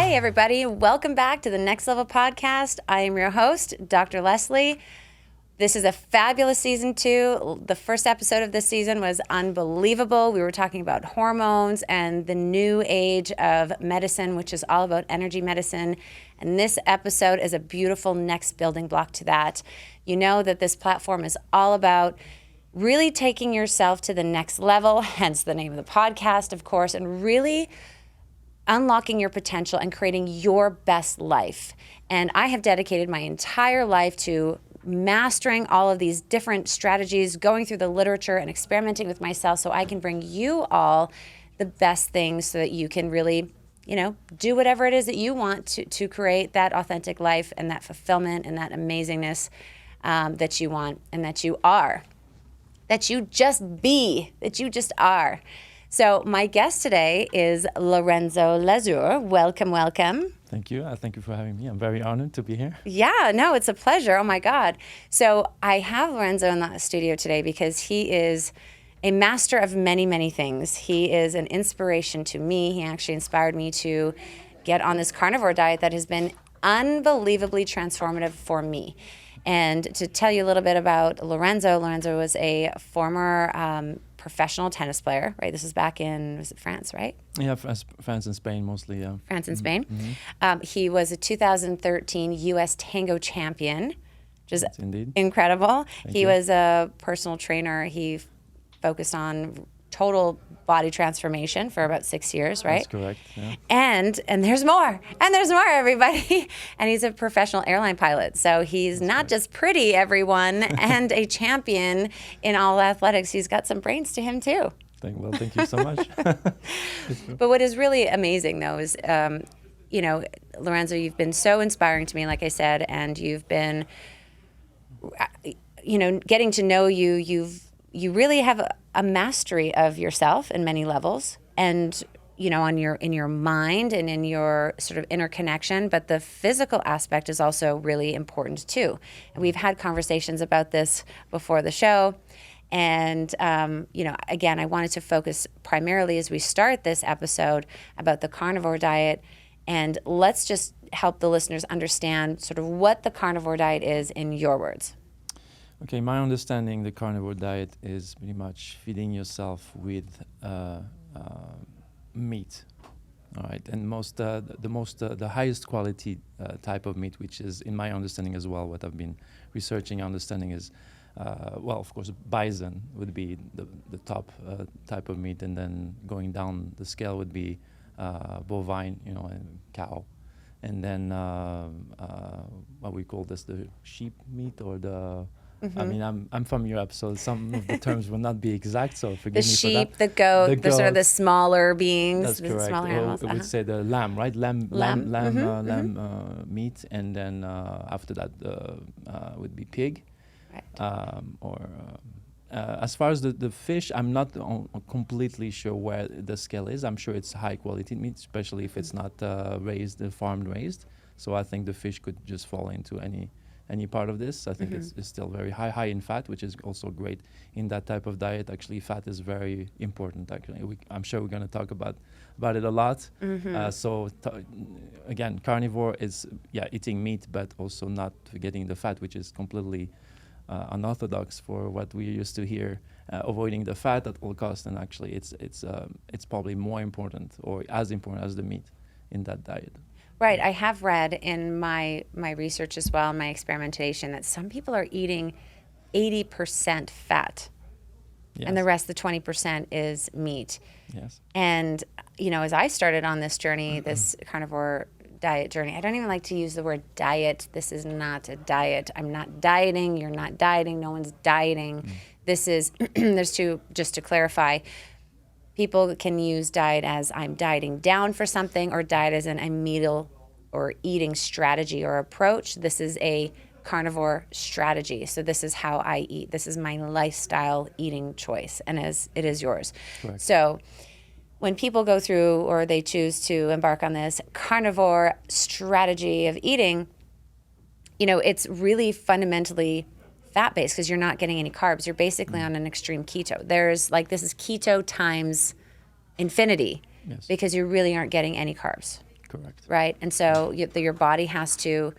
Hey, everybody. Welcome back to the Next Level Podcast. I am your host, Dr. Leslie. This is a fabulous season 2. The first episode of this season was unbelievable. We were talking about hormones and the new age of medicine, which is all about energy medicine. And this episode is a beautiful next building block to that. You know that this platform is all about really taking yourself to the next level, hence the name of the podcast, of course, and really unlocking your potential and creating your best life. And I have dedicated my entire life to mastering all of these different strategies, going through the literature and experimenting with myself so I can bring you all the best things so that you can really, do whatever it is that you want to create that authentic life and that fulfillment and that amazingness that you want and that you are, that you just are. So my guest today is Lorenzo Lazure. Welcome, welcome. Thank you. Thank you for having me. I'm very honored to be here. Yeah, no, it's a pleasure. Oh my God. So I have Lorenzo in the studio today because he is a master of many, many things. He is an inspiration to me. He actually inspired me to get on this carnivore diet that has been unbelievably transformative for me. And to tell you a little bit about Lorenzo was a former professional tennis player, right? This is back in, was it France, right? Yeah, France and Spain mostly, yeah. France and Spain. Mm-hmm. He was a 2013 U.S. Tango champion, which is incredible. He was a personal trainer. He focused on total body transformation for about 6 years, right? That's correct, yeah. And there's more. And there's more, everybody. And he's a professional airline pilot. So he's not just pretty, everyone, and a champion in all athletics. He's got some brains to him, too. Thank you so much. But what is really amazing, though, is, Lorenzo, you've been so inspiring to me, like I said, and you've been, getting to know you. You really have a mastery of yourself in many levels, and in your mind and in your sort of interconnection. But the physical aspect is also really important too. And we've had conversations about this before the show. And again, I wanted to focus primarily as we start this episode about the carnivore diet. And let's just help the listeners understand sort of what the carnivore diet is in your words. Okay, my understanding, the carnivore diet is pretty much feeding yourself with meat, all right, and the highest quality type of meat, which is, in my understanding as well, what I've been researching, understanding is, of course, bison would be the top type of meat, and then going down the scale would be bovine, and cow, and then what we call this, the sheep meat or the Mm-hmm. I mean, I'm from Europe, so some of the terms will not be exact, so forgive me for that. The sheep, the goat, the sort of the smaller beings. That's correct. Smaller animals. I would say the lamb, right? Lamb meat, and then after that would be pig. Right. As far as the fish, I'm not completely sure where the scale is. I'm sure it's high quality meat, especially if it's not farmed raised. So I think the fish could just fall into any part of this. I think it's still very high in fat, which is also great in that type of diet. Actually, fat is very important. Actually, I'm sure we're going to talk about it a lot. Again, carnivore is eating meat, but also not forgetting the fat, which is completely unorthodox for what we used to hear. Avoiding the fat at all costs, and actually, it's probably more important or as important as the meat in that diet. Right. I have read in my research as well, my experimentation, that some people are eating 80% fat. Yes. And the rest, the 20%, is meat. Yes. And, as I started on this journey, this carnivore diet journey, I don't even like to use the word diet. This is not a diet. I'm not dieting. You're not dieting. No one's dieting. This is, just to clarify, people can use diet as I'm dieting down for something, or diet as a meal or eating strategy or approach. This is a carnivore strategy. So this is how I eat. This is my lifestyle eating choice, and it is yours. Correct. So when people go through or they choose to embark on this carnivore strategy of eating, it's really fundamentally fat-based because you're not getting any carbs. You're basically on an extreme keto. This is keto times infinity. Yes. Because you really aren't getting any carbs. Correct. right? And so your body has to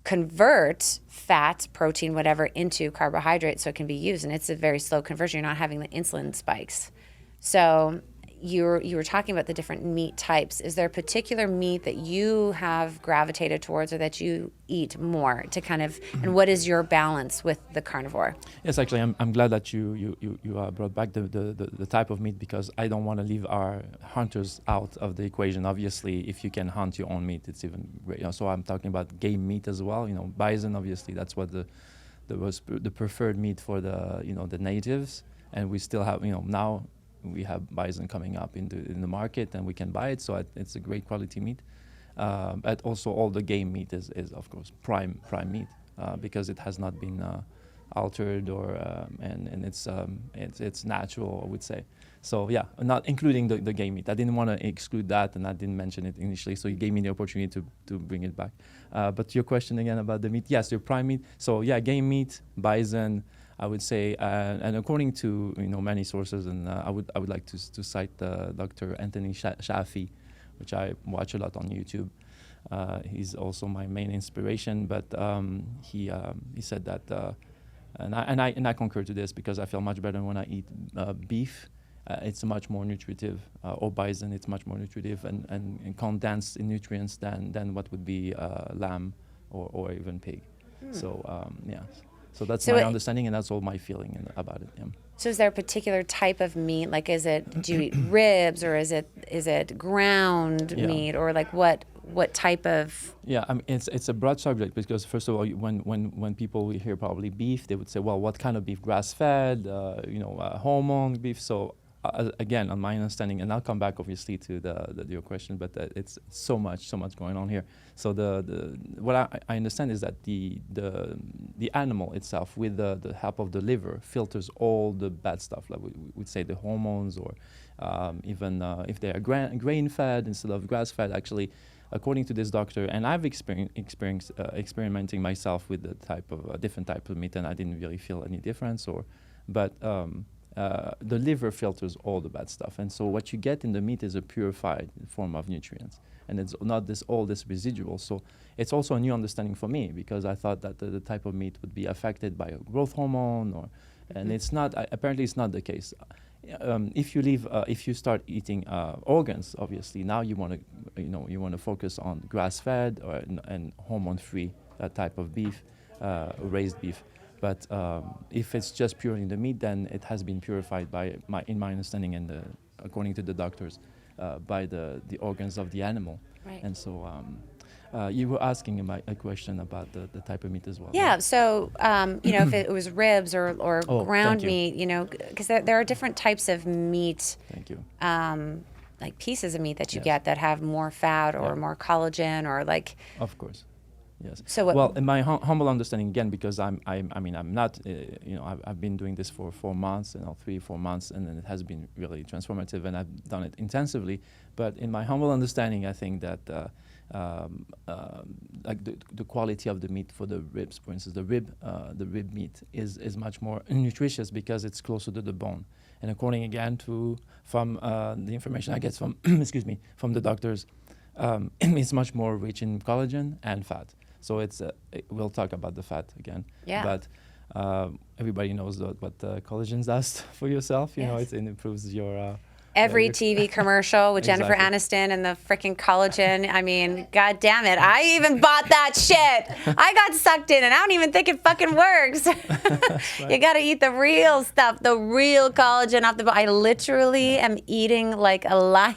convert fat, protein, whatever, into carbohydrate so it can be used. And it's a very slow conversion. You're not having the insulin spikes. So you were talking about the different meat types. Is there a particular meat that you have gravitated towards or that you eat more to kind of, and what is your balance with the carnivore? Yes, actually, I'm glad that you brought back the type of meat, because I don't want to leave our hunters out of the equation. Obviously, if you can hunt your own meat, it's even great. So I'm talking about game meat as well. Bison, obviously, that's what the preferred meat for the natives, and we still have now. We have bison coming up in the market, and we can buy it. So it's a great quality meat. But also all the game meat is of course prime meat, because it has not been altered or and it's natural, I would say. So yeah, not including the game meat. I didn't want to exclude that, and I didn't mention it initially. So you gave me the opportunity to bring it back. But your question again about the meat, yes, your prime meat. So yeah, game meat, bison, I would say, and according to many sources, and I would like to cite Dr. Anthony Shafi, which I watch a lot on YouTube. He's also my main inspiration, but he said that, and I concur to this, because I feel much better when I eat beef. It's much more nutritive, or bison. It's much more nutritive and condense in nutrients than what would be lamb or even pig. So yeah. So that's my understanding, and that's all my feeling about it. Yeah. So is there a particular type of meat? Like, do you eat ribs, or is it ground meat, or like what type of? Yeah, I mean, it's a broad subject, because first of all, when people hear probably beef, they would say, well, what kind of beef? Grass-fed, hormone beef. So again, on my understanding, and I'll come back obviously to your question, but it's so much going on here. So what I understand is that the animal itself, with the help of the liver, filters all the bad stuff, like we would say the hormones, or even if they are grain-fed instead of grass-fed. Actually, according to this doctor, and I've experimenting myself with the different type of meat, and I didn't really feel any difference, but the liver filters all the bad stuff, and so what you get in the meat is a purified form of nutrients, and it's not all this residual. So it's also a new understanding for me, because I thought that the type of meat would be affected by a growth hormone, and it's not. Apparently, it's not the case. If you start eating organs, obviously now you want to focus on grass-fed and hormone-free type of beef, raised beef. But if it's just purely the meat, then it has been purified in my understanding, and according to the doctors, by the organs of the animal. Right. And so you were asking a question about the type of meat as well. Yeah. Right? So if it was ribs or ground meat, because there are different types of meat. Thank you. Like pieces of meat that you get that have more fat or more collagen, or like. Of course. Yes. So well, in my humble understanding, again, because I'm not, I've been doing this for 4 months, 3-4 months, and then it has been really transformative, and I've done it intensively. But in my humble understanding, I think that like the quality of the meat for the ribs, for instance, the rib meat is much more nutritious, because it's closer to the bone. And according again from the information I get from from the doctors, it's much more rich in collagen and fat. So we'll talk about the fat again. Yeah. But everybody knows what collagen does for yourself. It improves your. Every TV commercial with Jennifer Aniston and the freaking collagen. I mean, God damn it. I even bought that shit. I got sucked in, and I don't even think it fucking works. Right. You got to eat the real stuff, the real collagen off the bone. I literally am eating like a lion.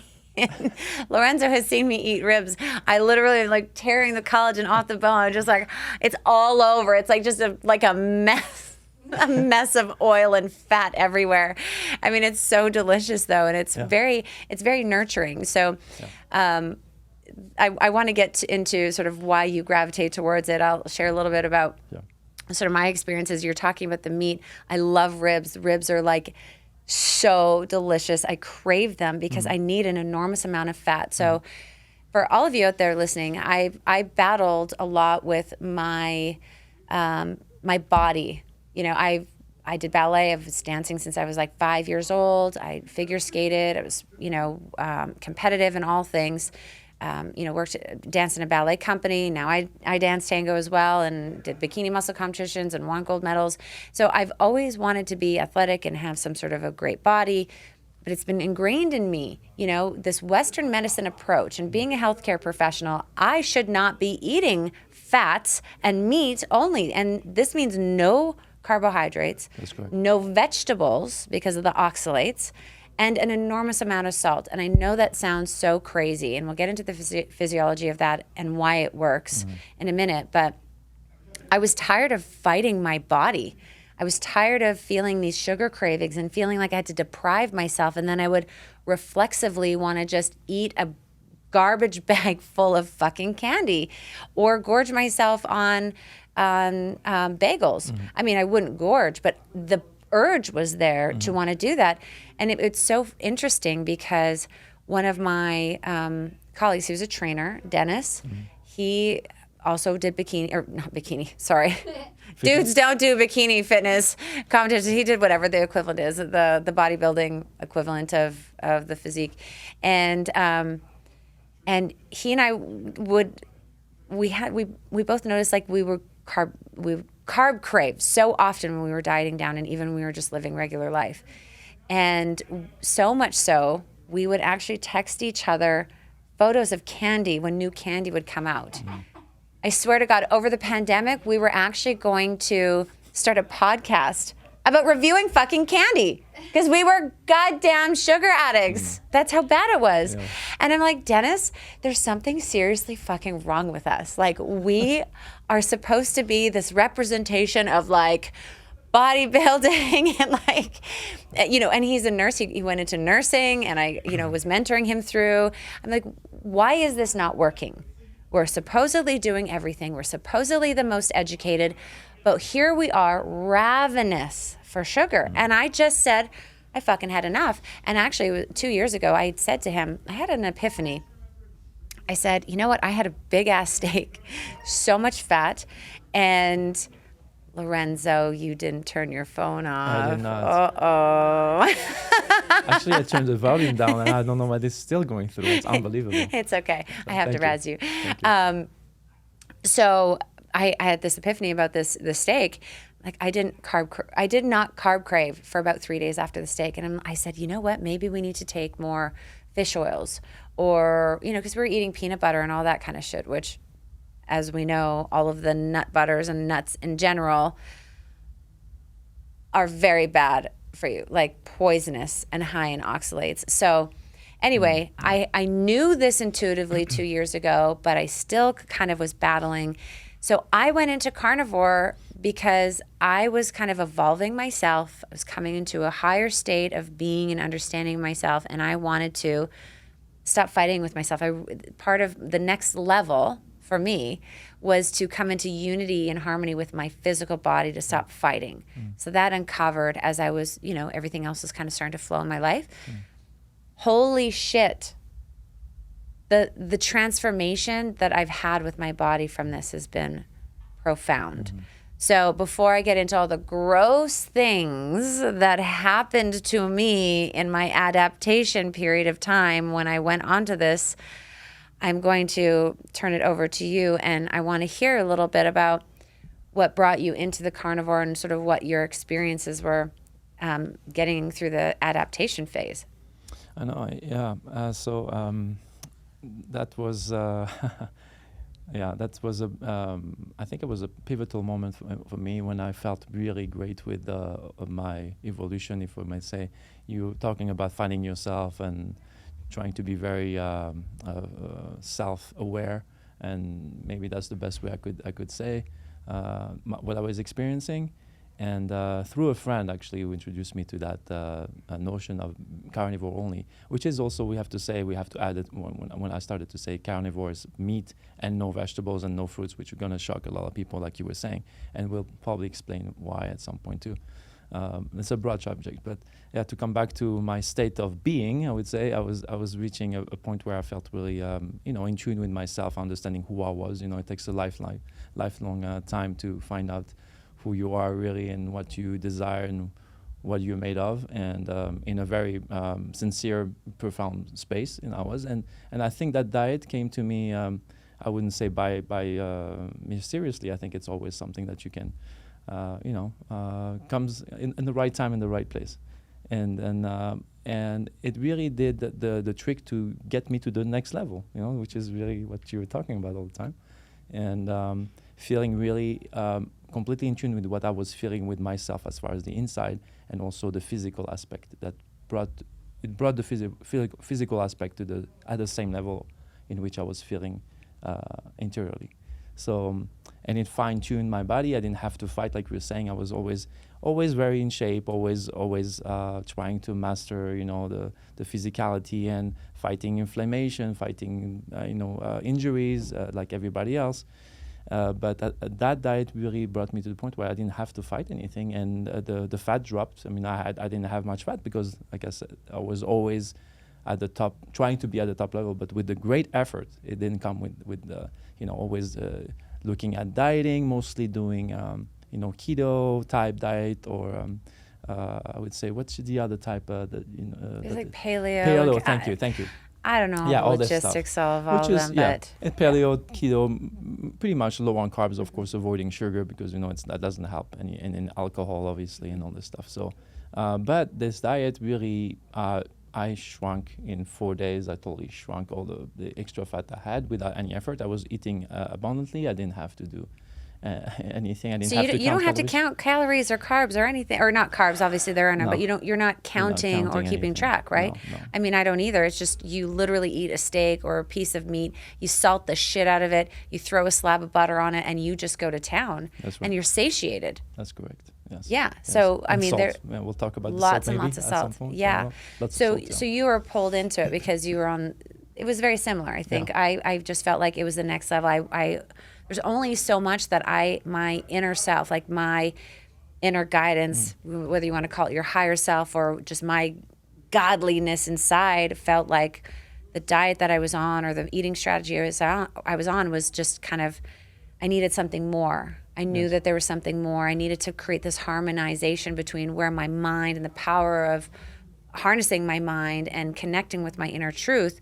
Lorenzo has seen me eat ribs. I literally am like tearing the collagen off the bone. I'm just like, it's all over. It's like just a mess. A mess of oil and fat everywhere. I mean, it's so delicious though, and it's very nurturing. So I want to get into sort of why you gravitate towards it. I'll share a little bit about sort of my experiences. You're talking about the meat. I love ribs. Ribs are like so delicious. I crave them because I need an enormous amount of fat. So for all of you out there listening, I battled a lot with my my body. I did ballet. I was dancing since I was like 5 years old. I figure skated. I was, competitive in all things. worked, danced in a ballet company. Now I dance tango as well, and did bikini muscle competitions and won gold medals. So I've always wanted to be athletic and have some sort of a great body, but it's been ingrained in me, this Western medicine approach, and being a healthcare professional, I should not be eating fats and meat only. And this means no carbohydrates, That's correct. no vegetables because of the oxalates, and an enormous amount of salt. And I know that sounds so crazy, and we'll get into the physiology of that and why it works in a minute. But I was tired of fighting my body. I was tired of feeling these sugar cravings and feeling like I had to deprive myself. And then I would reflexively want to just eat a garbage bag full of fucking candy or gorge myself on bagels. I mean, I wouldn't gorge, but the urge was there to want to do that. And it's so interesting because one of my colleagues, he was a trainer, Dennis, he also did dudes don't do bikini fitness competitions. He did whatever the equivalent is, the bodybuilding equivalent of the physique. And he and I we both noticed like we carb crave so often when we were dieting down, and even when we were just living regular life. And so much so, we would actually text each other photos of candy when new candy would come out. I swear to God, over the pandemic, we were actually going to start a podcast about reviewing fucking candy because we were goddamn sugar addicts. That's how bad it was. Yeah. And I'm like, Dennis, there's something seriously fucking wrong with us. Like, we are supposed to be this representation of like bodybuilding and like, and he's a nurse. He went into nursing, and I, was mentoring him through. I'm like, why is this not working? We're supposedly doing everything. We're supposedly the most educated, but here we are ravenous for sugar. And I just said, I fucking had enough. And actually 2 years ago, I said to him, I had an epiphany. I said, you know what? I had a big ass steak, so much fat, and Lorenzo, you didn't turn your phone off. I did not. Uh-oh. Actually, I turned the volume down, and I don't know why this is still going through. It's unbelievable. It's okay. I have to razz you. Thank you. So I had this epiphany about this steak. Like, I did not carb crave for about 3 days after the steak. And I said, you know what? Maybe we need to take more fish oils, or, because we were eating peanut butter and all that kind of shit, which, as we know, all of the nut butters and nuts in general are very bad for you, like poisonous and high in oxalates. So anyway, I knew this intuitively 2 years ago, but I still kind of was battling. So I went into carnivore because I was kind of evolving myself. I was coming into a higher state of being and understanding myself, and I wanted to stop fighting with myself. Part of the next level for me was to come into unity and harmony with my physical body, to stop fighting. So that uncovered as I was, everything else was kind of starting to flow in my life. Holy shit. The transformation that I've had with my body from this has been profound. So before I get into all the gross things that happened to me in my adaptation period of time when I went onto this, I'm going to turn it over to you, and I want to hear a little bit about what brought you into the carnivore and sort of what your experiences were getting through the adaptation phase. I know, so that was, I think it was a pivotal moment for me when I felt really great with my evolution, if we might say. You talking about finding yourself and trying to be very self-aware, and maybe that's the best way I could say what I was experiencing. And through a friend, actually, who introduced me to that notion of carnivore only, which is also, we have to add it when I started to say carnivore is meat and no vegetables and no fruits, which are going to shock a lot of people, like you were saying. And we'll probably explain why at some point, too. It's a broad subject, but yeah, to come back to my state of being, I would say I was reaching a point where I felt really, in tune with myself, understanding who I was. It takes a lifelong time to find out who you are really and what you desire and what you're made of, and in a very sincere, profound space. I was, and I think that diet came to me. I wouldn't say by mysteriously. I think it's always something that you can, comes in the right time in the right place, and it really did the trick to get me to the next level. Which is really what you were talking about all the time, and feeling really completely in tune with what I was feeling with myself as far as the inside, and also the physical aspect that brought the physical aspect to at the same level in which I was feeling interiorly. So, and it fine-tuned my body. I didn't have to fight, like we were saying. I was always very in shape, always trying to master, the physicality and fighting inflammation, fighting, injuries, like everybody else. But that diet really brought me to the point where I didn't have to fight anything, and the fat dropped. I mean, I didn't have much fat because, like I said, I was always at the top, trying to be at the top level, but with the great effort. It didn't come with always looking at dieting, mostly doing keto type diet, or I would say, what's the other type? It's like paleo. Paleo. Thank you. I don't know all the logistics of all of them, but and paleo, keto, pretty much low on carbs, of course, avoiding sugar because that doesn't help, and alcohol obviously, and all this stuff. So, but this diet really, I shrunk in 4 days. I totally shrunk all the extra fat I had without any effort. I was eating abundantly. I didn't have to do anything. I didn't have to count you don't have to calories. count calories or carbs or anything, or not carbs. Obviously, they're in it, No. but you're not counting or keeping anything. track, right? No. I mean, I don't either. It's just you literally eat a steak or a piece of meat. You salt the shit out of it. You throw a slab of butter on it, and you just go to town. That's right. And you're satiated. That's correct. Yes. Yeah. Yes. So I And mean, salt. there Yeah, we'll talk about the lots salt and maybe lots of at some salt. point. Yeah. Lots So of salt, so you were pulled into it because you were on. It was very similar. I think I just felt like it was the next level. I there's only so much that my inner self, like my inner guidance, whether you want to call it your higher self or just my godliness inside, felt like the diet that I was on or the eating strategy I was on was just kind of, I needed something more. I knew that there was something more. I needed to create this harmonization between where my mind and the power of harnessing my mind and connecting with my inner truth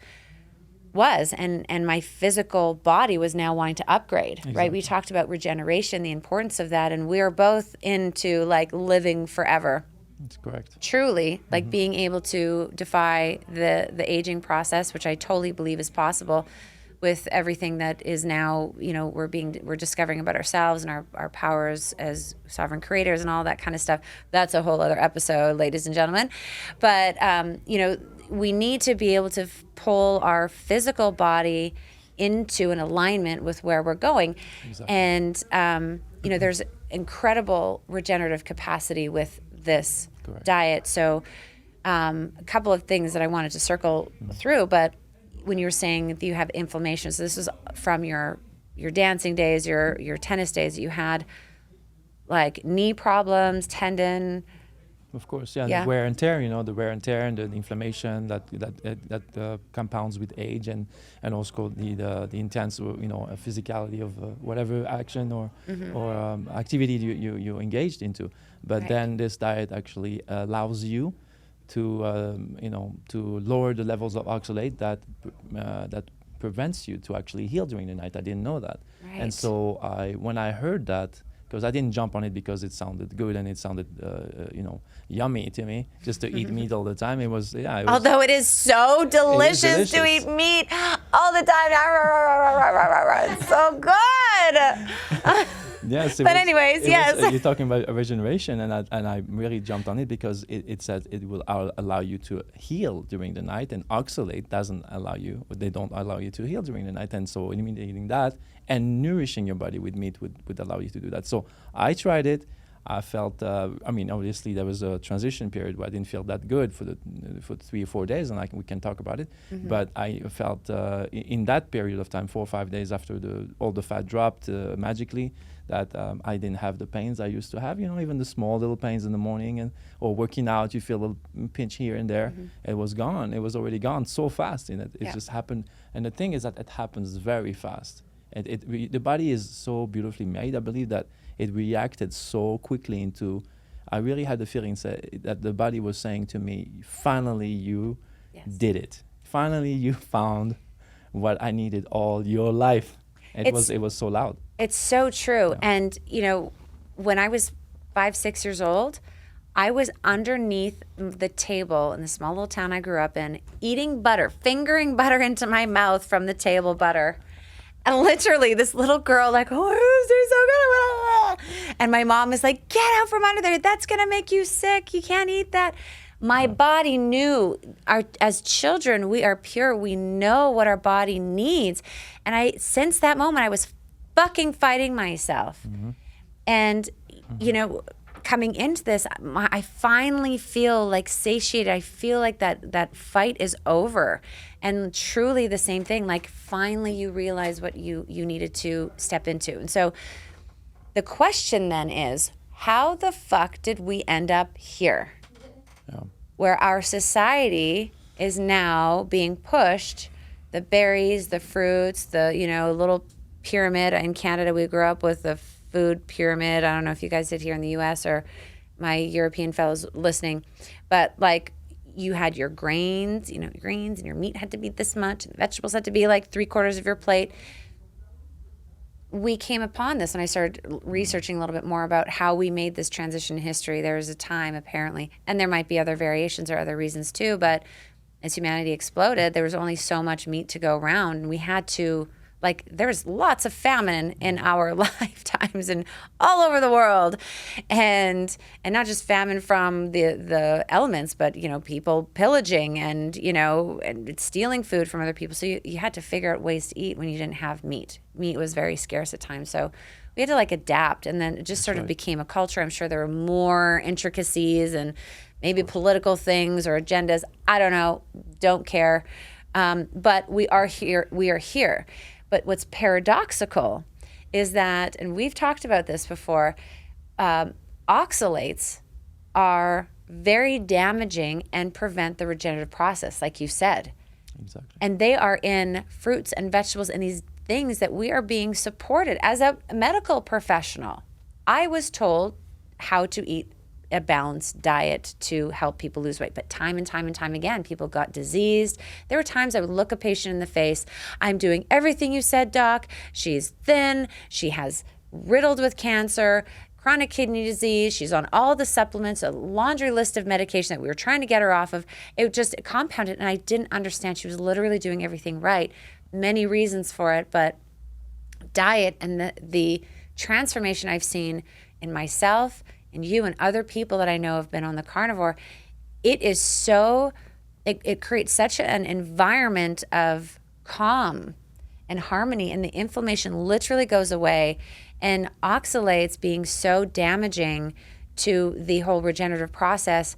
was, and my physical body was now wanting to upgrade, right? We talked about regeneration, the importance of that, and we're both into like living forever. That's correct. Truly, like being able to defy the aging process, which I totally believe is possible with everything that is now, we're discovering about ourselves and our powers as sovereign creators and all that kind of stuff. That's a whole other episode, ladies and gentlemen. But, we need to be able to pull our physical body into an alignment with where we're going. Exactly. And, there's incredible regenerative capacity with this Correct. diet. So a couple of things that I wanted to circle through, but when you were saying that you have inflammation, so this is from your dancing days, your tennis days that you had, like knee problems, tendon. Of course, the wear and tear, the wear and tear and the inflammation that compounds with age, and also the intense, physicality of whatever action or activity you engaged into. But then this diet actually allows you to lower the levels of oxalate that prevents you to actually heal during the night. I didn't know that, and so when I heard that. Because I didn't jump on it because it sounded good and it sounded, yummy to me, just to eat meat all the time. It was. Although it is so delicious to eat meat all the time. It's so good. Yes. Anyways, you're talking about regeneration, and I really jumped on it because it said it will allow you to heal during the night, and oxalate doesn't allow you. They don't allow you to heal during the night, and so eliminating that and nourishing your body with meat would allow you to do that. So I tried it. I felt, obviously there was a transition period where I didn't feel that good for 3 or 4 days, and we can talk about it. But I felt in that period of time, 4 or 5 days after all the fat dropped magically, that I didn't have the pains I used to have. Even the small little pains in the morning or working out, you feel a little pinch here and there. It was gone. It was already gone so fast. It just happened. And the thing is that it happens very fast. The body is so beautifully made. I believe that it reacted so quickly into I really had the feeling that the body was saying to me, finally you did it. Finally you found what I needed all your life. It was so loud. It's so true. And, when I was 5, 6 years old, I was underneath the table in the small little town I grew up in, eating butter, fingering butter into my mouth from the table butter. And literally this little girl like, oh, this tastes so good. And my mom is like, get out from under there. That's going to make you sick. You can't eat that. My body knew, as children, we are pure. We know what our body needs. And since that moment, I was fucking fighting myself. And, coming into this, I finally feel like satiated. I feel like that fight is over. And truly the same thing, like finally you realize what you needed to step into. And so the question then is, how the fuck did we end up here? Yeah. Where our society is now being pushed, the berries, the fruits, the, little pyramid. In Canada, we grew up with the food pyramid. I don't know if you guys did here in the US or my European fellows listening, but like you had your grains, your greens, and your meat had to be this much, and the vegetables had to be like 3/4 of your plate. We came upon this and I started researching a little bit more about how we made this transition in history. There was a time apparently, and there might be other variations or other reasons too, but as humanity exploded, there was only so much meat to go around, and we had to, there's lots of famine in our lifetimes and all over the world. And not just famine from the elements, but, people pillaging and, and stealing food from other people. So you had to figure out ways to eat when you didn't have meat. Meat was very scarce at times. So we had to adapt, and then it just sort of became a culture. I'm sure there were more intricacies and maybe political things or agendas. I don't know. Don't care. But we are here. We are here. But what's paradoxical is that, and we've talked about this before, oxalates are very damaging and prevent the regenerative process, like you said. Exactly. And they are in fruits and vegetables and these things that we are being supported. As a medical professional, I was told how to eat a balanced diet to help people lose weight. But time and time and time again, people got diseased. There were times I would look a patient in the face. I'm doing everything you said, doc. She's thin. She has riddled with cancer, chronic kidney disease. She's on all the supplements, a laundry list of medication that we were trying to get her off of. It just compounded, and I didn't understand. She was literally doing everything right. Many reasons for it, but diet and the transformation I've seen in myself and you and other people that I know have been on the carnivore, it creates such an environment of calm and harmony, and the inflammation literally goes away. And oxalates being so damaging to the whole regenerative process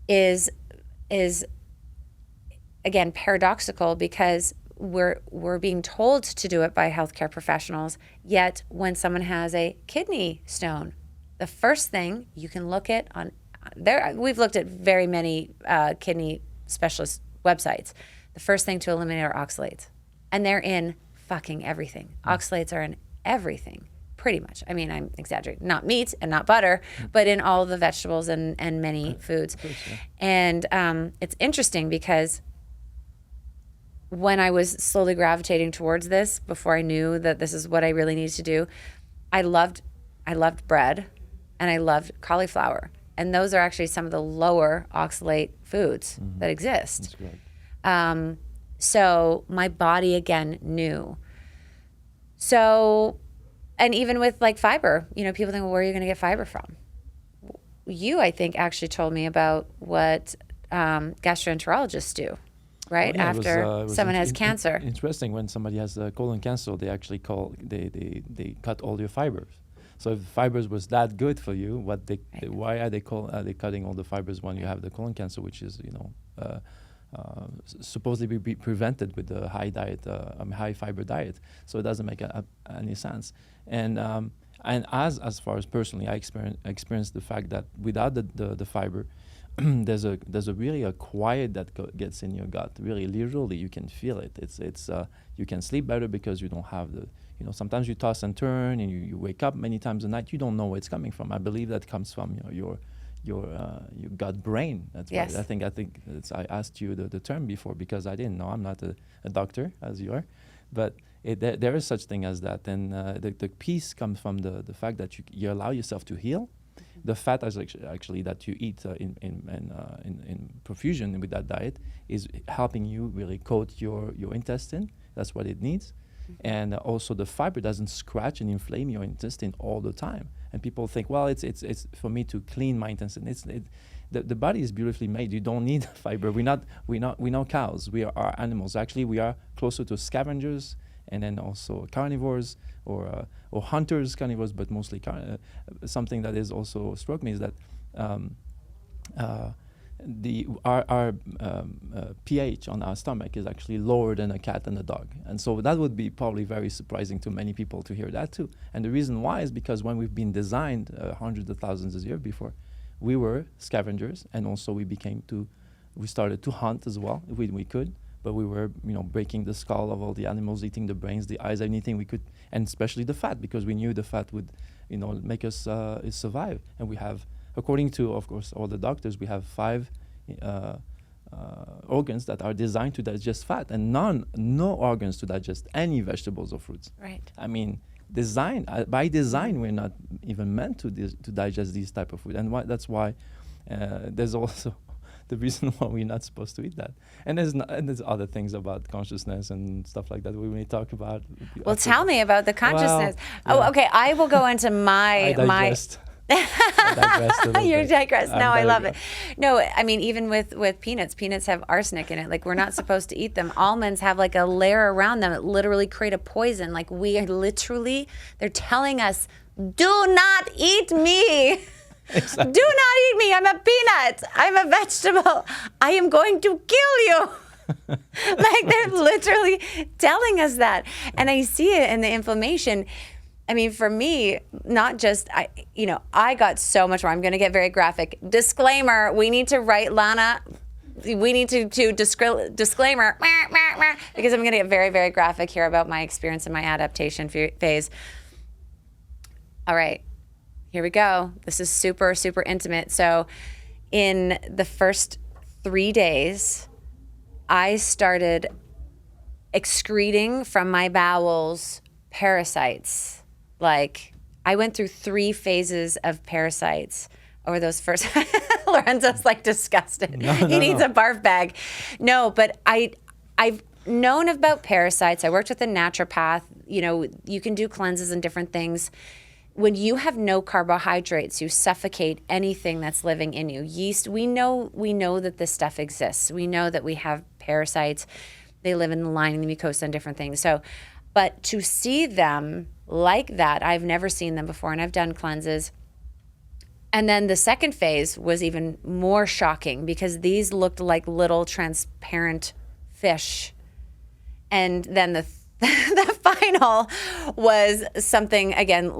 is again paradoxical, because we're being told to do it by healthcare professionals, yet when someone has a kidney stone, the first thing you can look at we've looked at very many kidney specialist websites. The first thing to eliminate are oxalates. And they're in fucking everything. Oxalates are in everything, pretty much. I mean, I'm exaggerating. Not meat and not butter, but in all the vegetables and many foods. Course, yeah. And it's interesting because when I was slowly gravitating towards this, before I knew that this is what I really needed to do, I loved bread. And I loved cauliflower. And those are actually some of the lower oxalate foods that exist. That's great. So my body, again, knew. So, and even with fiber, people think, well, where are you going to get fiber from? You, I think, actually told me about what gastroenterologists do, right? Yeah, after someone has cancer. Interesting. When somebody has colon cancer, they actually they cut all your fibers. So if fibers was that good for you, why are they cutting all the fibers when you have the colon cancer, which is supposedly be prevented with the high fiber diet? So it doesn't make any sense. And as far as personally, I experienced the fact that without the fiber, there's a really a quiet that gets in your gut. Really, literally, you can feel it. It's you can sleep better because you don't have the, you know, sometimes you toss and turn and you wake up many times a night. You don't know where it's coming from. I believe that comes from your gut brain. That's Yes. why I think I asked you the term before because I didn't know. I'm not a doctor as you are, but there is such thing as that. And the peace comes from the fact that you allow yourself to heal. The fat actually that you eat in profusion with that diet is helping you really coat your intestine. That's what it needs. And also the fiber doesn't scratch and inflame your intestine all the time. And people think, well, it's for me to clean my intestine. The body is beautifully made. You don't need fiber. We're not cows. We are animals. Actually, we are closer to scavengers and then also carnivores or hunters, carnivores, but mostly something that is also struck me is that our pH on our stomach is actually lower than a cat and a dog. And so that would be probably very surprising to many people to hear that too. And the reason why is because when we've been designed hundreds of thousands of years before, we were scavengers, and also we started to hunt as well if we could. But we were, breaking the skull of all the animals, eating the brains, the eyes, anything we could, and especially the fat, because we knew the fat would, make us survive. And we have, according to, of course, all the doctors, we have 5 organs that are designed to digest fat, and no organs to digest any vegetables or fruits. Right. I mean, by design, we're not even meant to digest these type of food, and that's why there's also the reason why we're not supposed to eat that. And there's other things about consciousness and stuff like that we may talk about. Well, tell me about the consciousness. Well, yeah. Oh, okay. I will go into I digressed a little You're bit. digressed. No, I love it. No, I mean, even with peanuts have arsenic in it. Like, we're not supposed to eat them. Almonds have like a layer around them that literally create a poison. Like, they're telling us, do not eat me. Exactly. Do not eat me. I'm a peanut. I'm a vegetable. I am going to kill you. Like, they're literally telling us that. And I see it in the inflammation. I mean, for me, not just, I got so much more. I'm going to get very graphic. Disclaimer, we need to write, Lana, we need to disclaimer, because I'm going to get very, very graphic here about my experience in my adaptation phase. All right. Here we go. This is super, super intimate. So in the first 3 days, I started excreting from my bowels parasites. Like, I went through 3 phases of parasites over those first. Lorenzo's like disgusted. He needs a barf bag. No, but I've known about parasites. I worked with a naturopath. You can do cleanses and different things. When you have no carbohydrates, you suffocate anything that's living in you. Yeast, we know that this stuff exists. We know that we have parasites. They live in the lining, the mucosa, and different things. So, but to see them like that, I've never seen them before, and I've done cleanses. And then the second phase was even more shocking because these looked like little transparent fish. And then the final was something, again,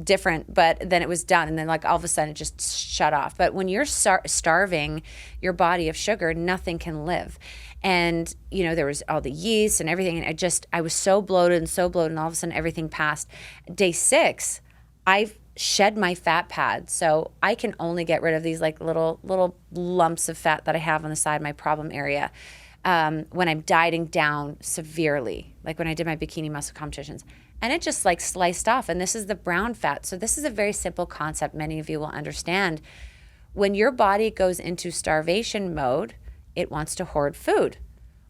different, but then it was done. And then, like, all of a sudden it just shut off. But when you're starving your body of sugar, nothing can live. And, there was all the yeast and everything. And I was so bloated, and all of a sudden everything passed. Day 6, I shed my fat pad. So I can only get rid of these like little lumps of fat that I have on the side of my problem area. When I'm dieting down severely, like when I did my bikini muscle competitions, and it just like sliced off. And this is the brown fat. So this is a very simple concept many of you will understand. When your body goes into starvation mode, it wants to hoard food.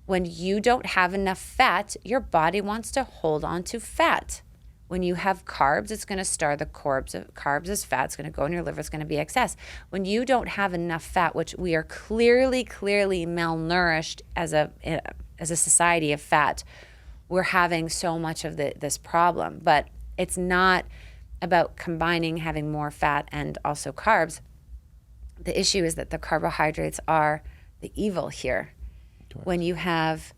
When you don't have enough fat, your body wants to hold on to fat. When you have carbs, it's going to store the carbs as fat. It's going to go in your liver. It's going to be excess. When you don't have enough fat, which we are clearly malnourished as a society of fat, we're having so much of this problem. But it's not about combining having more fat and also carbs. The issue is that the carbohydrates are the evil here. Correct. When you have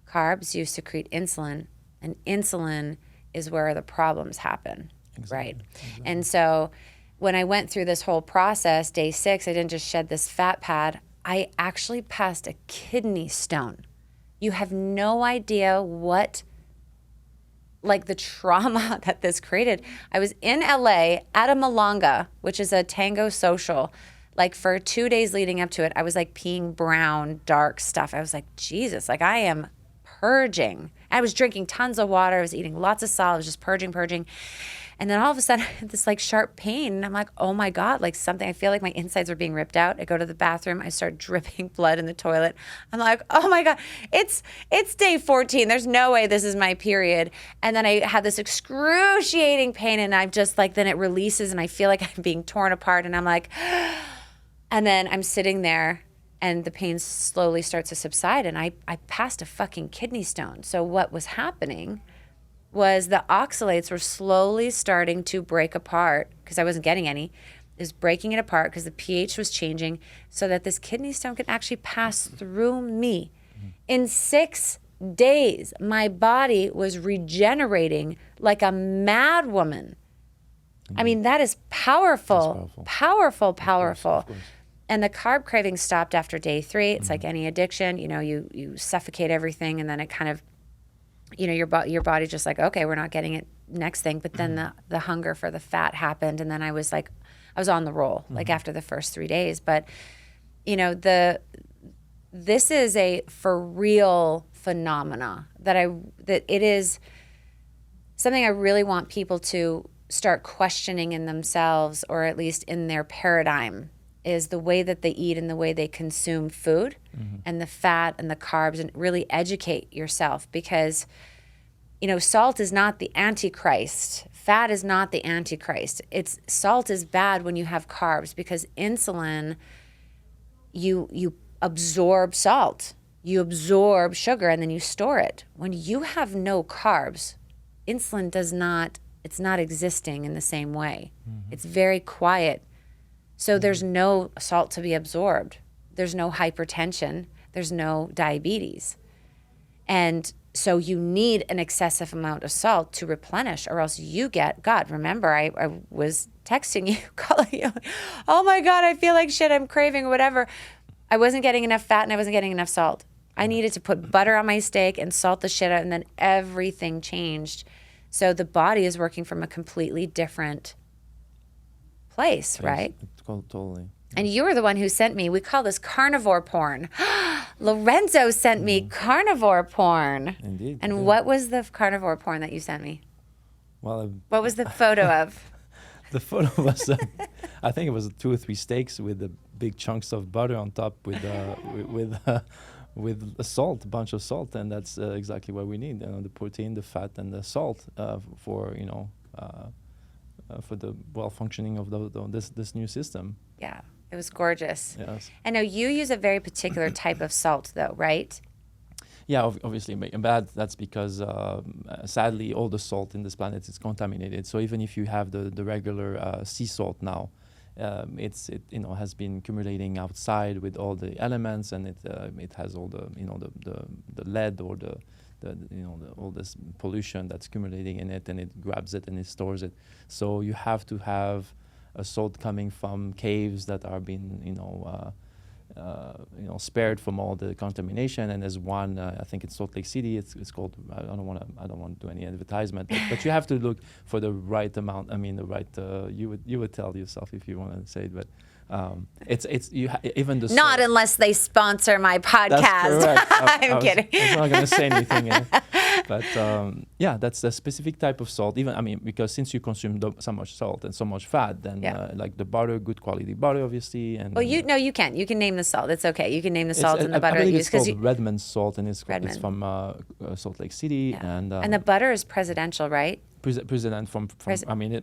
carbs, you secrete insulin, and insulin is where the problems happen, exactly. Right? Exactly. And so when I went through this whole process, day 6, I didn't just shed this fat pad. I actually passed a kidney stone. You have no idea what, like, the trauma that this created. I was in LA at a Malanga, which is a tango social. Like, for 2 days leading up to it, I was like peeing brown, dark stuff. I was like, Jesus, like, I am purging. I was drinking tons of water. I was eating lots of salt. I was just purging. And then all of a sudden, I had this like sharp pain. And I'm like, oh my God, like something, I feel like my insides are being ripped out. I go to the bathroom. I start dripping blood in the toilet. I'm like, oh my God, it's day 14. There's no way this is my period. And then I have this excruciating pain, and I'm just like, then it releases and I feel like I'm being torn apart. And I'm like, and then I'm sitting there and the pain slowly starts to subside, and I passed a fucking kidney stone. So what was happening was the oxalates were slowly starting to break apart, because I wasn't getting any. It was breaking it apart because the pH was changing, so that this kidney stone could actually pass through me. In 6 days, my body was regenerating like a mad woman. I mean, that is powerful. Powerful. Of course. And the carb craving stopped after day 3. It's like any addiction, you suffocate everything, and then it kind of, your body's just like, okay, we're not getting it, next thing. But then the hunger for the fat happened, and then I was on the roll, like after the first 3 days. But, this is a for real phenomena that it is something I really want people to start questioning in themselves, or at least in their paradigm, is the way that they eat and the way they consume food and the fat and the carbs, and really educate yourself, because, salt is not the Antichrist. Fat is not the Antichrist. Salt is bad when you have carbs, because insulin, you absorb salt, you absorb sugar, and then you store it. When you have no carbs, insulin it's not existing in the same way. It's very quiet. So there's no salt to be absorbed. There's no hypertension. There's no diabetes. And so you need an excessive amount of salt to replenish, or else you get, God, remember, I was texting you, calling you, oh my God, I feel like shit, I'm craving or whatever. I wasn't getting enough fat and I wasn't getting enough salt. I needed to put butter on my steak and salt the shit out, and then everything changed. So the body is working from a completely different place, right? Totally. And you were the one who sent me, we call this carnivore porn. Lorenzo sent me carnivore porn. Indeed. And what was the carnivore porn that you sent me? Well, what was the photo of? The photo was, I think it was 2 or 3 steaks with the big chunks of butter on top with a salt, a bunch of salt, and that's exactly what we need. The protein, the fat, and the salt for the well functioning of this new system. Yeah, it was gorgeous. Yes. I know you use a very particular type of salt, though, right? Yeah, obviously, but that's because sadly all the salt in this planet is contaminated. So even if you have the regular sea salt now, it has been accumulating outside with all the elements, and it has all the the lead or the all this pollution that's accumulating in it, and it grabs it and it stores it. So you have to have a salt coming from caves that are being spared from all the contamination. And there's one, I think it's Salt Lake City. It's called. I don't want to do any advertisement, but you have to look for the right amount. I mean, the right. You would tell yourself if you want to say it, but even the not salt. Unless they sponsor my podcast. That's correct. I'm kidding. I'm not going to say anything, but that's a specific type of salt. Because since you consume so much salt and so much fat, then like the butter, good quality butter, obviously. And well, you can name the salt. It's okay. You can name the salt and the butter. I believe it's called Redmond salt, and it's from Salt Lake City. Yeah. And the butter is presidential, right? President from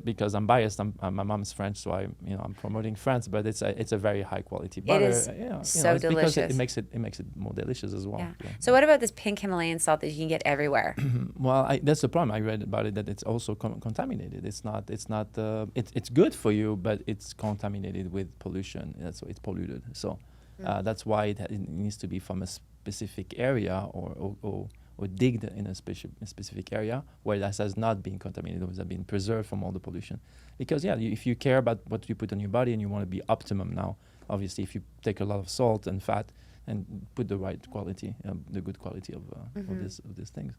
because I'm biased. My mom's French, so I'm promoting France, but it's a very high quality butter. It is so delicious. Because it makes it more delicious as well. Yeah. Yeah. So what about this pink Himalayan salt that you can get everywhere? Well, that's the problem. I read about it that it's also contaminated. It's good for you, but it's contaminated with pollution. That's why it's polluted. So that's why it needs to be from a specific area or or digged in a specific area where that has not been contaminated, or has been preserved from all the pollution. Because if you care about what you put on your body and you want to be optimum now, obviously if you take a lot of salt and fat and put the right quality, the good quality of these things.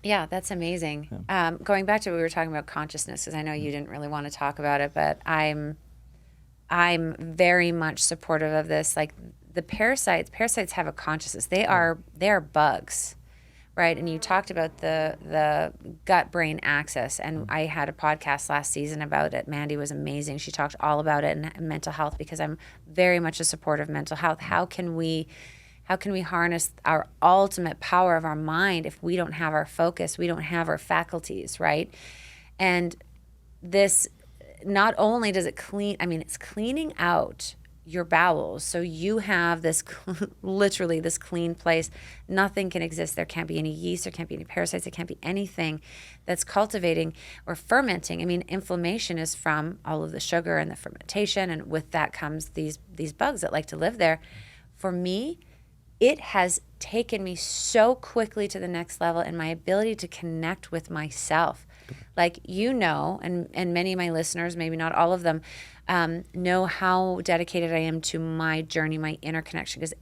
Yeah, that's amazing. Yeah. Going back to what we were talking about consciousness, because I know you didn't really want to talk about it, but I'm very much supportive of this. Like the parasites have a consciousness. They are bugs, right? And you talked about the gut-brain axis, and I had a podcast last season about it. Mandy was amazing. She talked all about it and mental health, because I'm very much a supporter of mental health. How can we harness our ultimate power of our mind if we don't have our focus, we don't have our faculties, right? And this, not only does it clean, it's cleaning out your bowels. So you have this, literally this clean place. Nothing can exist. There can't be any yeast, there can't be any parasites, there can't be anything that's cultivating or fermenting. Inflammation is from all of the sugar and the fermentation, and with that comes these bugs that like to live there. For me, it has taken me so quickly to the next level in my ability to connect with myself. Like, and many of my listeners, maybe not all of them, know how dedicated I am to my journey, my inner connection. Because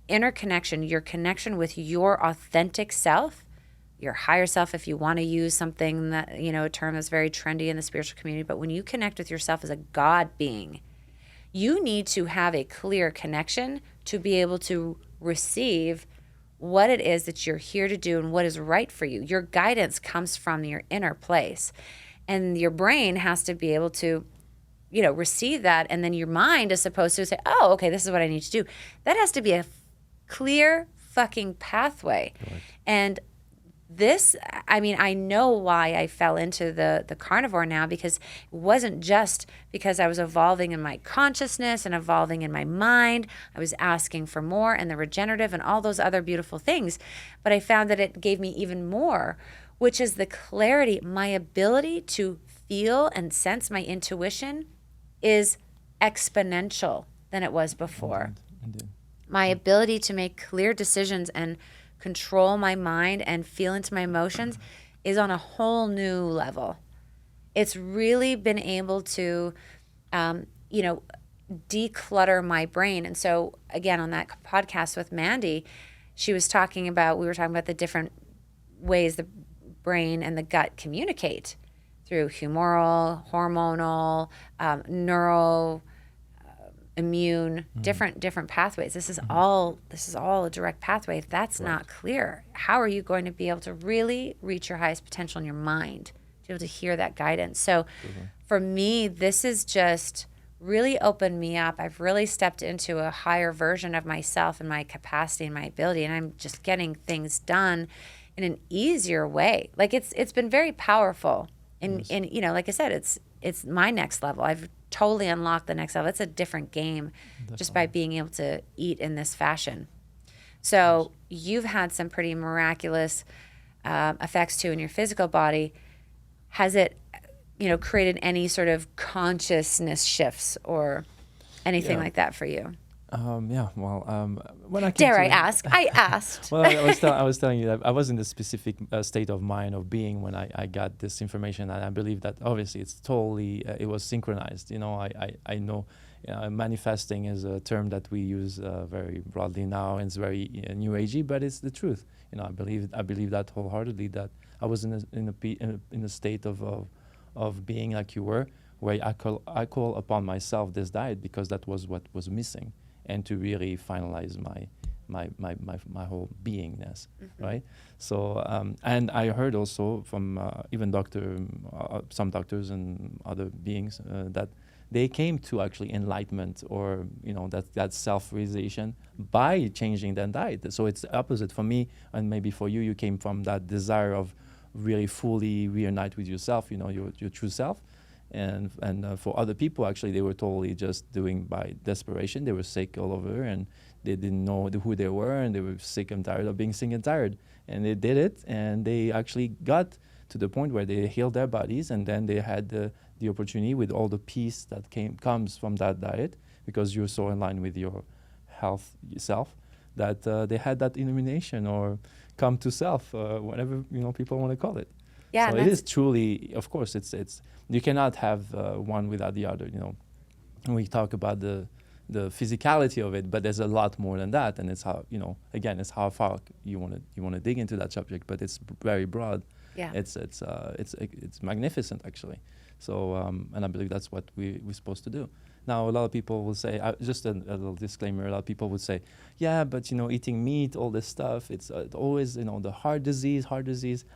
inner connection, your connection with your authentic self, your higher self, if you want to use something that, a term that's very trendy in the spiritual community, but when you connect with yourself as a God being, you need to have a clear connection to be able to receive what it is that you're here to do and what is right for you. Your guidance comes from your inner place, and your brain has to be able to, receive that. And then your mind is supposed to say, oh, okay, this is what I need to do. That has to be a clear fucking pathway. Correct. And this, I know why I fell into the carnivore now, because it wasn't just because I was evolving in my consciousness and evolving in my mind. I was asking for more, and the regenerative and all those other beautiful things. But I found that it gave me even more, which is the clarity. My ability to feel and sense my intuition is exponential than it was before. Indeed. My ability to make clear decisions and control my mind and feel into my emotions is on a whole new level. It's really been able to, declutter my brain. And so again, on that podcast with Mandy, we were talking about the different ways the brain and the gut communicate through humoral, hormonal, neuro, immune, different pathways. This is all a direct pathway. If that's not clear, how are you going to be able to really reach your highest potential in your mind, to be able to hear that guidance? So for me, this has just really opened me up. I've really stepped into a higher version of myself and my capacity and my ability, and I'm just getting things done in an easier way. Like it's been very powerful. And like I said, it's my next level. I've totally unlocked the next level. It's a different game. Definitely. Just by being able to eat in this fashion. So you've had some pretty miraculous effects too in your physical body. Has it, created any sort of consciousness shifts or anything like that for you? When I dare I ask? I asked. Well, I was telling you that I was in the specific state of mind of being when I got this information, and I believe that obviously it's totally it was synchronized. I know manifesting is a term that we use very broadly now, and it's very new agey, but it's the truth. I believe that wholeheartedly, that I was in a state of being like you were, where I call upon myself this diet because that was what was missing. And to really finalize my whole beingness, right? So, and I heard also from even some doctors and other beings that they came to actually enlightenment, or that self-realization by changing their diet. So it's the opposite for me, and maybe for you. You came from that desire of really fully reunite with yourself, your true self. And for other people, actually, they were totally just doing by desperation. They were sick all over, and they didn't know who they were, and they were sick and tired of being sick and tired. And they did it, and they actually got to the point where they healed their bodies, and then they had the opportunity with all the peace that comes from that diet, because you're so in line with your health yourself, that they had that illumination or come to self, whatever people want to call it. Yeah, so it is truly, of course, it's you cannot have one without the other. We talk about the physicality of it, but there's a lot more than that, and it's how again, it's how far you want to dig into that subject, but it's very broad. Yeah, it's magnificent actually. So and I believe that's what we're supposed to do. Now a lot of people will say, just a little disclaimer, a lot of people would say, yeah, but eating meat, all this stuff, it's always the heart disease.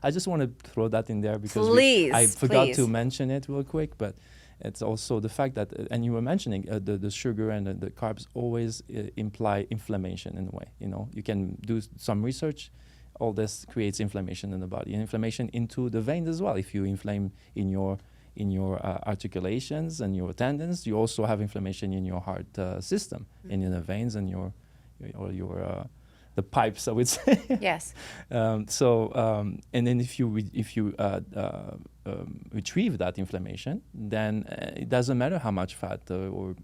I just want to throw that in there because I forgot to mention it real quick, but it's also the fact that, and you were mentioning the sugar and the carbs always imply inflammation in a way. You can do some research. All this creates inflammation in the body, and inflammation into the veins as well. If you inflame in your articulations and your tendons, you also have inflammation in your heart system, and in the veins and your the pipes, I would say. Yes. And then if you retrieve that inflammation, then it doesn't matter how much fat or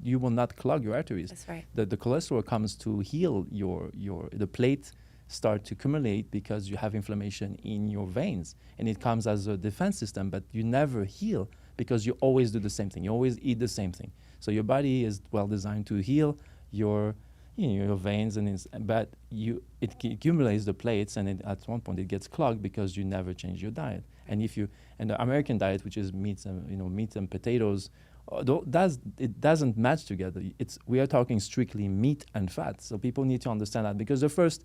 you will not clog your arteries. That's right. The cholesterol comes to heal the plate start to accumulate because you have inflammation in your veins, and it comes as a defense system, but you never heal because you always do the same thing. You always eat the same thing. So your body is well designed to heal your veins, but it accumulates the plates, and at one point it gets clogged because you never change your diet. And the American diet, which is meat and potatoes, it doesn't match together. We are talking strictly meat and fat. So people need to understand that, because the first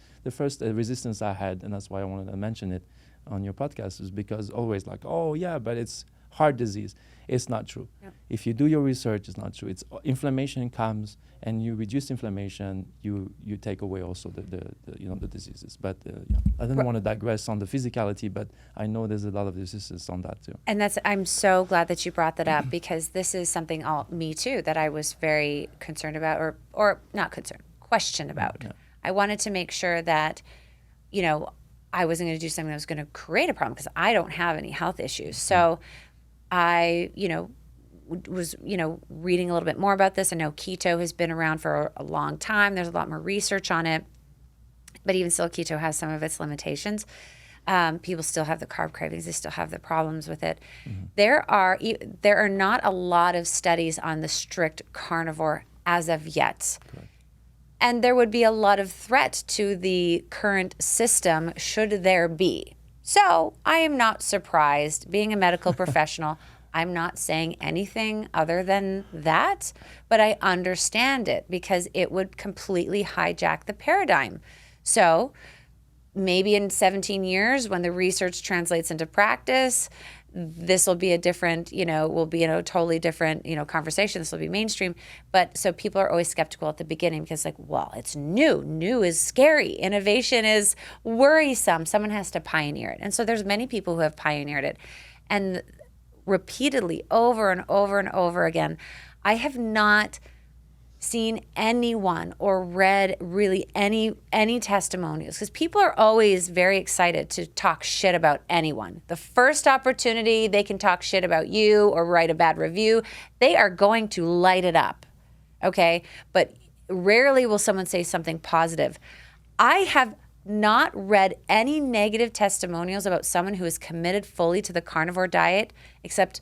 resistance I had, and that's why I wanted to mention it on your podcast, is because always like, oh yeah, but it's heart disease. It's not true. Yep. If you do your research, it's not true. It's inflammation comes, and you reduce inflammation, you take away also the diseases. But I don't want to digress on the physicality, but I know there's a lot of diseases on that too. And I'm so glad that you brought that up, because this is something me too that I was very concerned about, or not concerned, questioned about. Yeah. I wanted to make sure that I wasn't going to do something that was going to create a problem, because I don't have any health issues. So I, was, reading a little bit more about this. I know keto has been around for a long time. There's a lot more research on it, but even still, keto has some of its limitations. People still have the carb cravings. They still have the problems with it. Mm-hmm. There are not a lot of studies on the strict carnivore as of yet. Correct. And there would be a lot of threat to the current system should there be. So I am not surprised. Being a medical professional, I'm not saying anything other than that, but I understand it, because it would completely hijack the paradigm. So maybe in 17 years, when the research translates into practice, this will be a different, will be a totally different, conversation. This will be mainstream. But so people are always skeptical at the beginning, because it's new. New is scary. Innovation is worrisome. Someone has to pioneer it. And so there's many people who have pioneered it. And repeatedly, over and over and over again, I have not seen anyone or read really any testimonials, because people are always very excited to talk shit about anyone. The first opportunity they can talk shit about you or write a bad review, they are going to light it up, okay? But rarely will someone say something positive. I have not read any negative testimonials about someone who is committed fully to the carnivore diet, except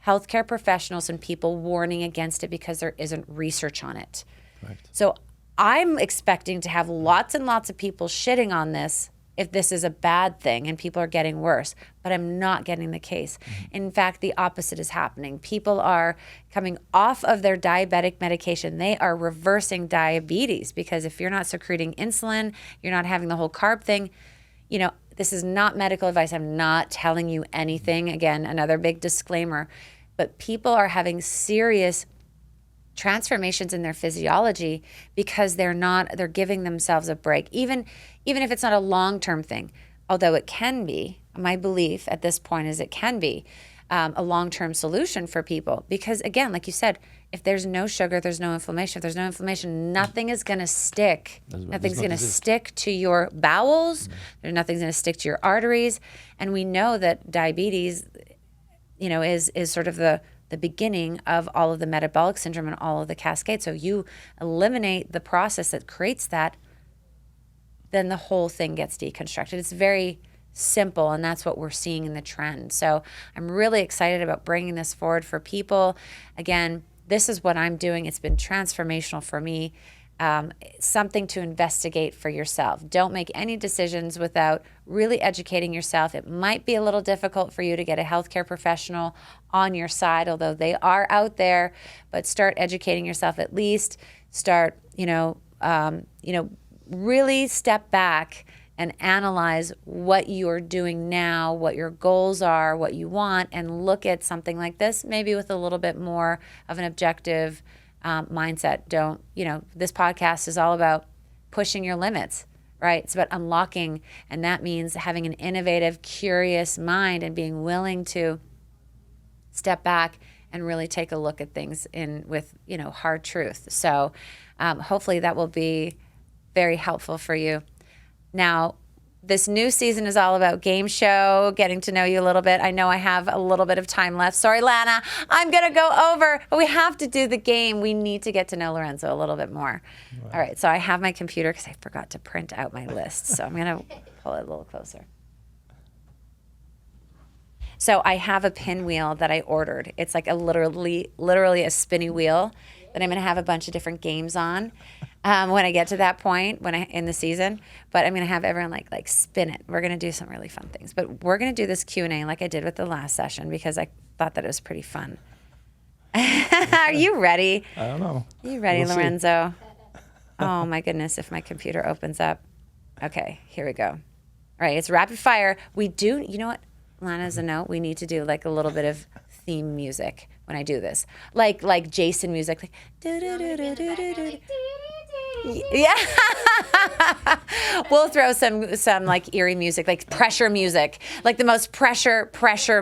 healthcare professionals and people warning against it because there isn't research on it. Right. So I'm expecting to have lots and lots of people shitting on this if this is a bad thing and people are getting worse, but I'm not getting the case. Mm-hmm. In fact, the opposite is happening. People are coming off of their diabetic medication. They are reversing diabetes, because if you're not secreting insulin, you're not having the whole carb thing, this is not medical advice. I'm not telling you anything. Again, another big disclaimer. But people are having serious transformations in their physiology because they're giving themselves a break. Even if it's not a long-term thing, although it can be, my belief at this point is it can be a long-term solution for people. Because again, like you said, if there's no sugar, there's no inflammation. If there's no inflammation, nothing is going to stick. Nothing's going to stick to your bowels. Nothing's going to stick to your arteries. And we know that diabetes, is sort of the beginning of all of the metabolic syndrome and all of the cascade. So you eliminate the process that creates that, then the whole thing gets deconstructed. It's very simple, and that's what we're seeing in the trend. So I'm really excited about bringing this forward for people. Again, this is what I'm doing. It's been transformational for me. Something to investigate for yourself. Don't make any decisions without really educating yourself. It might be a little difficult for you to get a healthcare professional on your side, although they are out there, but start educating yourself at least. Start, really step back and analyze what you're doing now, what your goals are, what you want, and look at something like this, maybe with a little bit more of an objective mindset. This podcast is all about pushing your limits, right? It's about unlocking, and that means having an innovative, curious mind and being willing to step back and really take a look at things with hard truth. So hopefully that will be very helpful for you. Now, this new season is all about game show, getting to know you a little bit. I know I have a little bit of time left. Sorry, Lana, I'm going to go over, but we have to do the game. We need to get to know Lorenzo a little bit more. Wow. All right, so I have my computer because I forgot to print out my list. So I'm going to pull it a little closer. So I have a pinwheel that I ordered. It's like literally a spinny wheel that I'm going to have a bunch of different games on when I get to that point in the season. But I'm going to have everyone like spin it. We're going to do some really fun things. But we're going to do this Q&A like I did with the last session because I thought that it was pretty fun. Are you ready? I don't know. Are you ready, We'll Lorenzo? Oh, my goodness, if my computer opens up. Okay, here we go. All right, it's rapid fire. We do, you know what, Lana, as a note, we need to do like a little bit of theme music when I do this. Like Jason music. Like, yeah. We'll throw some like eerie music, like pressure music, like the most pressure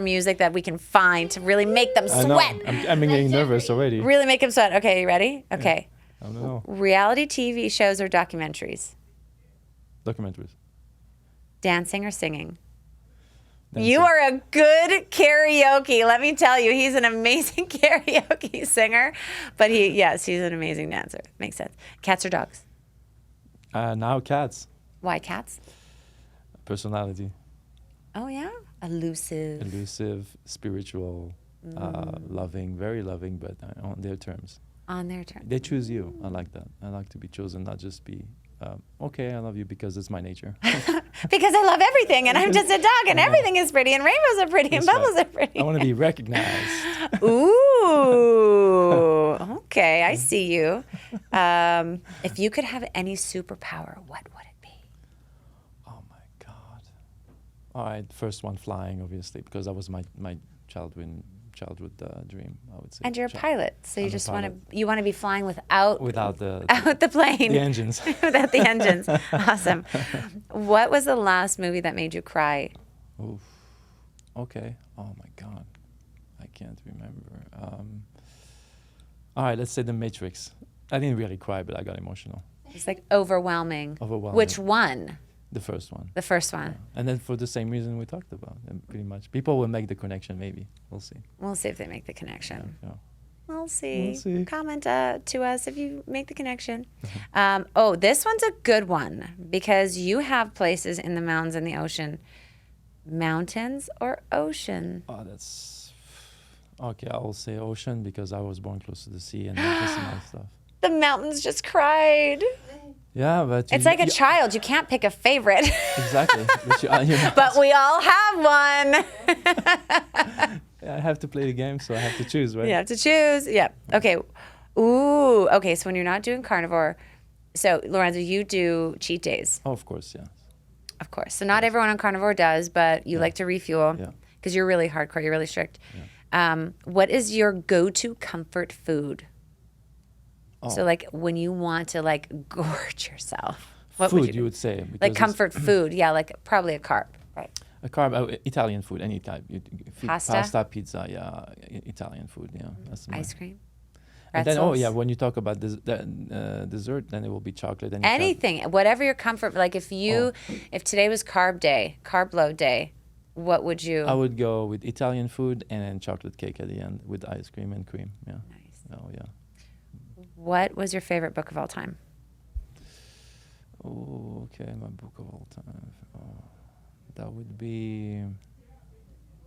music that we can find to really make them sweat. I'm getting nervous already. Really make them sweat. Okay, you ready? Okay. Yeah. I don't know. Reality TV shows or documentaries? Documentaries. Dancing or singing? Dancing. You are a good karaoke. Let me tell you, he's an amazing karaoke singer, but he's an amazing dancer. Makes sense. Cats or dogs? Now cats. Why cats? Personality. Oh yeah, elusive, spiritual, loving, very loving, but on their terms. On their terms. They choose you. I like that. I like to be chosen, not just be. Okay, I love you because it's my nature. Because I love everything, and I'm just a dog, and everything is pretty, and rainbows are pretty, and bubbles are pretty. I want to be recognized. Ooh, okay, I see you. If you could have any superpower, what would it be? Oh my God! All right, first one, flying, obviously, because that was my childhood dream, I would say. And you're a pilot, so you just want to be flying without the plane, the engines, without the engines. Awesome. What was the last movie that made you cry? Oof. Okay. Oh my God, I can't remember. All right, let's say The Matrix. I didn't really cry, but I got emotional. It's like overwhelming. Overwhelming. Which one? The first one. The first one. Yeah. And then for the same reason we talked about, pretty much. People will make the connection, maybe. We'll see. We'll see if they make the connection. Yeah. We'll see. We'll see. Comment to us if you make the connection. This one's a good one because you have places in the mountains and the ocean. Mountains or ocean? Oh, that's... Okay, I will say ocean because I was born close to the sea and that's my stuff. The mountains just cried. Yeah, but... It's like a child. You can't pick a favorite. Exactly. But we all have one. I have to play the game, so I have to choose, right? You have to choose. Yeah. Okay. Ooh. Okay, so when you're not doing carnivore, so Lorenzo, you do cheat days. Oh, of course, yeah. Of course. So not everyone on carnivore does, but you like to refuel because you're really hardcore. You're really strict. Yeah. What is your go-to comfort food? Oh. So like when you want to like gorge yourself. What food, you would say. Like comfort food. Yeah, like probably a carb, right? A carb, Italian food, any type. Pasta, pizza, yeah. Italian food, yeah. That's ice cream. And then, when you talk about dessert, then it will be chocolate. Anything, whatever your comfort. Like if today was carb load day, what would you? I would go with Italian food and then chocolate cake at the end with ice cream and cream. Yeah. Nice. Oh yeah. What was your favorite book of all time? Oh, okay, my book of all time. Oh, that would be.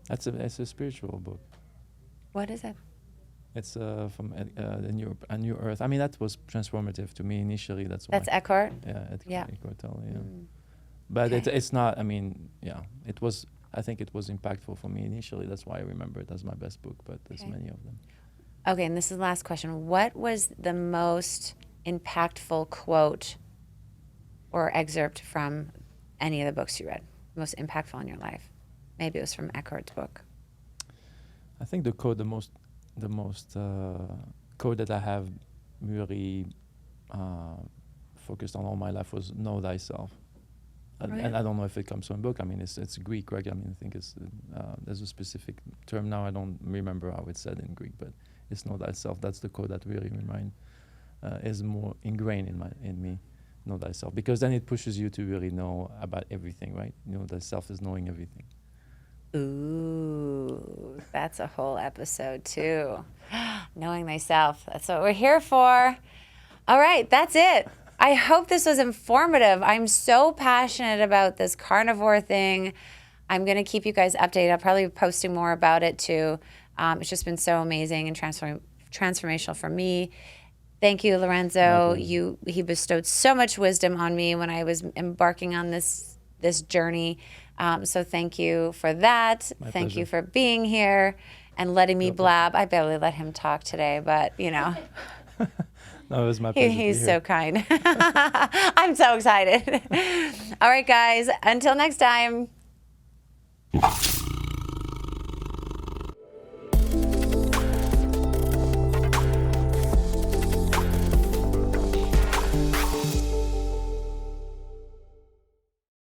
It's a spiritual book. What is it? It's from the New Earth. I mean, that was transformative to me initially. That's why. That's Eckhart? Yeah, Eckhart Tolle. Yeah. But Okay. it's not. I mean, yeah, it was. I think it was impactful for me initially. That's why I remember it as my best book. But there's Okay. many of them. Okay, and this is the last question. What was the most impactful quote or excerpt from any of the books you read? Most impactful in your life? Maybe it was from Eckhart's book. I think the most quote that I have really focused on all my life was "Know thyself," and I don't know if it comes from a book. I mean, it's Greek, right? I mean, I think it's there's a specific term now. I don't remember how it's said in Greek, but it's "Know thyself." That's the quote that really is more ingrained in me. Know thyself, because then it pushes you to really know about everything, right? Know thyself is knowing everything. Ooh, that's a whole episode too. Knowing thyself. That's what we're here for. All right, that's it. I hope this was informative. I'm so passionate about this carnivore thing. I'm going to keep you guys updated. I'll probably be posting more about it too. It's just been so amazing and transformational for me. Thank you, Lorenzo. He bestowed so much wisdom on me when I was embarking on this journey. So thank you for that. My Thank pleasure. you for being here and letting me No blab. I barely let him talk today, but you know, No, it was my pleasure. he's to be so here. kind. I'm so excited. All right, guys. Until next time.